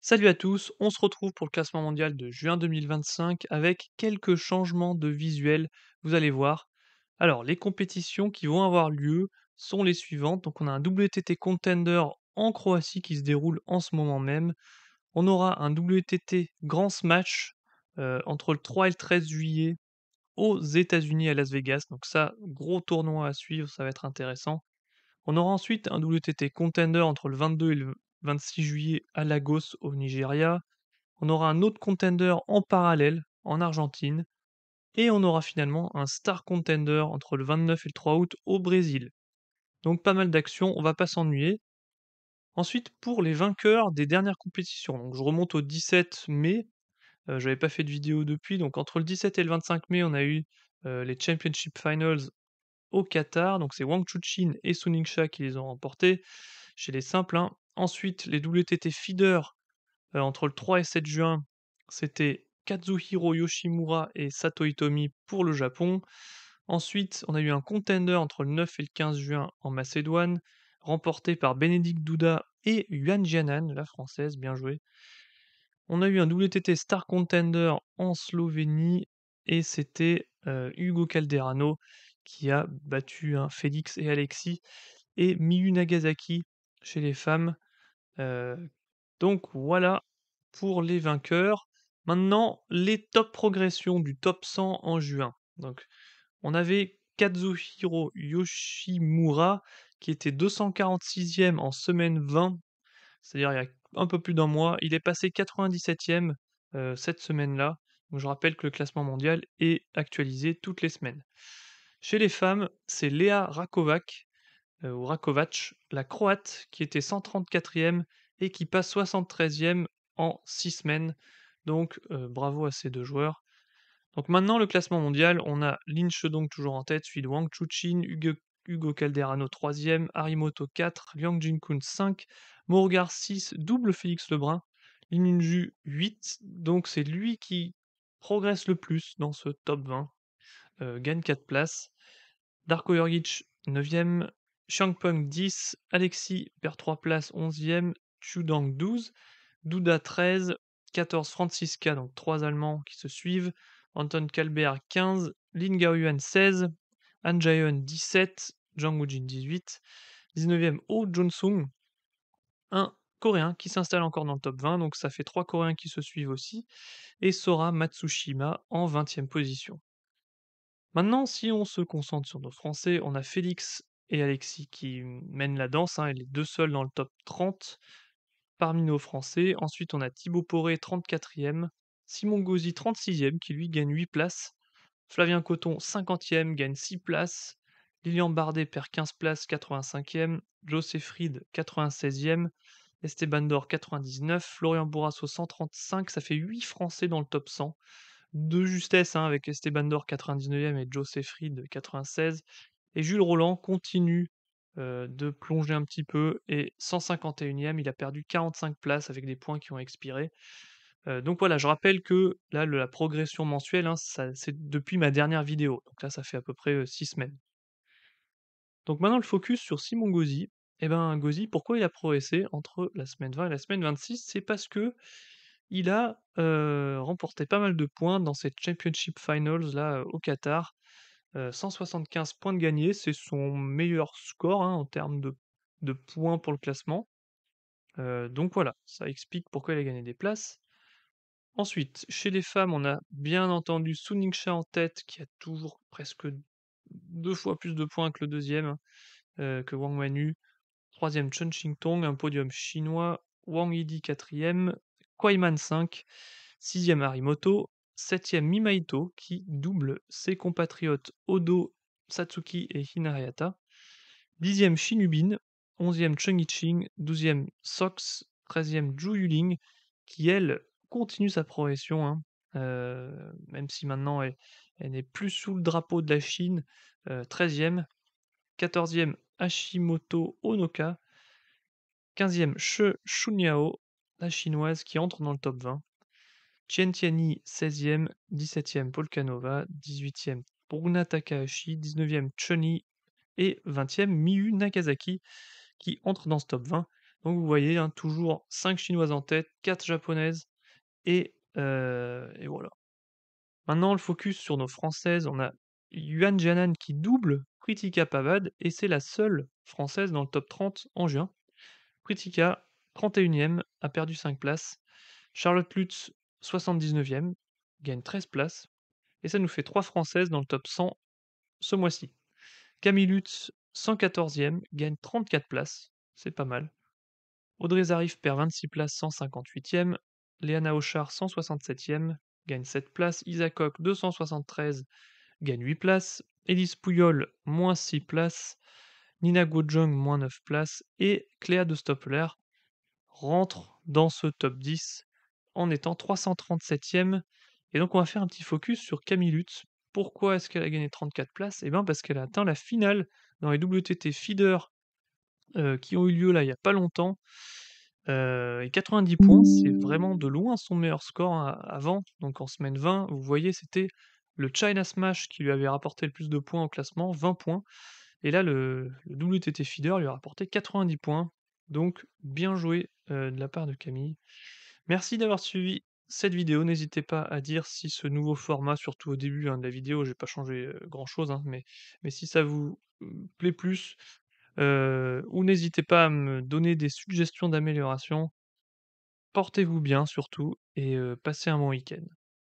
Salut à tous, on se retrouve pour le classement mondial de juin 2025 avec quelques changements de visuel, vous allez voir. Alors, les compétitions qui vont avoir lieu sont les suivantes. Donc, on a un WTT Contender en Croatie qui se déroule en ce moment même. On aura un WTT Grand Smash entre le 3 et le 13 juillet aux États-Unis à Las Vegas. Donc, ça, gros tournoi à suivre, ça va être intéressant. On aura ensuite un WTT Contender entre le 22 et le 26 juillet à Lagos au Nigeria. On aura un autre contender en parallèle en Argentine et on aura finalement un star contender entre le 29 et le 3 août au Brésil. Donc pas mal d'actions, on va pas s'ennuyer. Ensuite, pour les vainqueurs des dernières compétitions, donc je remonte au 17 mai, j'avais pas fait de vidéo depuis, donc entre le 17 et le 25 mai, on a eu les Championship Finals au Qatar, donc c'est Wang Chuqin et Su Ningxia qui les ont remportés chez les simples, hein. Ensuite, les WTT Feeder entre le 3 et 7 juin, c'était Kazuhiro Yoshimura et Sato Hitomi pour le Japon. Ensuite, on a eu un contender entre le 9 et le 15 juin en Macédoine, remporté par Bénédicte Douda et Yuan Jianan, la française, bien joué. On a eu un WTT Star Contender en Slovénie et c'était Hugo Calderano qui a battu hein, Félix et Alexis et Miyu Nagasaki chez les femmes. Heu, donc voilà pour les vainqueurs. Maintenant, les top progressions du top 100 en juin. Donc, on avait Kazuhiro Yoshimura qui était 246e en semaine 20, c'est-à-dire il y a un peu plus d'un mois. Il est passé 97e, cette semaine-là. Donc je rappelle que le classement mondial est actualisé toutes les semaines. Chez les femmes, c'est Lea Rakovac ou Rakovac, la Croate, qui était 134e et qui passe 73e en 6 semaines. Donc, bravo à ces 2 joueurs. Donc maintenant, le classement mondial, on a Lin Shedong toujours en tête, suivi de Wang Chuqin, Hugo Calderano 3e, Harimoto 4, Liang Jinkun 5, Morgar 6, double Félix Lebrun, Lin Yunju 8, donc c'est lui qui progresse le plus dans ce top 20, gagne 4 places. Darko Jurgic 9e, Changpeng 10, Alexis perd 3 places 11e, Chudang 12, Douda 13, 14 Franziska, donc 3 Allemands qui se suivent, Anton Kalber 15, Lin Gaoyuan 16, Han Jaeun 17, Jang Woojin 18, 19e Oh Jong-sung, un Coréen qui s'installe encore dans le top 20, donc ça fait 3 Coréens qui se suivent aussi, et Sora Matsushima en 20e position. Maintenant, si on se concentre sur nos Français, on a Félix et Alexis qui mènent la danse, hein, et les 2 seuls dans le top 30 parmi nos Français. Ensuite, on a Thibaut Poré 34e, Simon Gauzy 36e qui lui gagne 8 places, Flavien Coton 50e gagne 6 places, Lilian Bardet perd 15 places 85e, Joseph Fried 96e, Esteban Dor 99, Florian Bourrasso 135, ça fait 8 Français dans le top 100. De justesse, hein, avec Esteban Dor 99e et Joseph Fried 96, et Jules Roland continue, de plonger un petit peu et 151e, il a perdu 45 places avec des points qui ont expiré. Donc voilà, je rappelle que là, la progression mensuelle, hein, ça c'est depuis ma dernière vidéo, donc là, ça fait à peu près, 6 semaines. Donc maintenant le focus sur Simon Gauzy. Et ben, Gauzy, pourquoi il a progressé entre la semaine 20 et la semaine 26? C'est parce que il a, remporté pas mal de points dans cette Championship Finals là, au Qatar. 175 points de gagnés, c'est son meilleur score, hein, en termes de points pour le classement. Donc voilà, ça explique pourquoi il a gagné des places. Ensuite, chez les femmes, on a bien entendu Su Ningxia en tête, qui a toujours presque 2 fois plus de points que le deuxième, que Wang Wanyu. 3e Chen Xingtong, un podium chinois, Wang Yidi 4e, Kwaiman 5, 6e Harimoto, 7e Mimaito qui double ses compatriotes Odo, Satsuki et Hinayata, 10e Shinubin, 11e Cheng Yiqing, 12e Sox, 13e Zhu Yuling qui elle continue sa progression, hein, même si maintenant elle n'est plus sous le drapeau de la Chine, 13e, 14e Hashimoto Onoka, 15e She Chunyao, la chinoise qui entre dans le top 20. Chen Tianyi 16e, 17e Polkanova, 18e Bruna Takahashi, 19e Chun Yi et 20e Miyu Nagasaki qui entre dans ce top 20. Donc vous voyez, hein, toujours 5 chinoises en tête, 4 japonaises et voilà. Maintenant le focus sur nos françaises, on a Yuan Jianan qui double Pritika Pavad et c'est la seule française dans le top 30 en juin. Pritika, 31e, a perdu 5 places. Charlotte Lutz, 79e, gagne 13 places. Et ça nous fait 3 françaises dans le top 100 ce mois-ci. Camille Lutz, 114e, gagne 34 places, c'est pas mal. Audrey Zarif perd 26 places, 158e. Léana Auchard, 167e, gagne 7 places. Isa Koch, 273, gagne 8 places. Élise Pouyol, moins 6 places. Nina Guozhong, moins 9 places. Et Cléa de Stoppler rentre dans ce top 10 en étant 337e. Et donc on va faire un petit focus sur Camille Lutz. Pourquoi est-ce qu'elle a gagné 34 places? Eh bien parce qu'elle a atteint la finale dans les WTT feeder qui ont eu lieu là il y a pas longtemps. Et 90 points, c'est vraiment de loin son meilleur score, hein, avant. Donc en semaine 20, vous voyez, c'était le China Smash qui lui avait rapporté le plus de points au classement, 20 points. Et là, le WTT feeder lui a rapporté 90 points. Donc bien joué de la part de Camille. Merci d'avoir suivi cette vidéo. N'hésitez pas à dire si ce nouveau format, surtout au début, hein, de la vidéo, j'ai pas changé grand-chose, hein, mais si ça vous plaît plus, ou n'hésitez pas à me donner des suggestions d'amélioration. Portez-vous bien surtout et passez un bon week-end.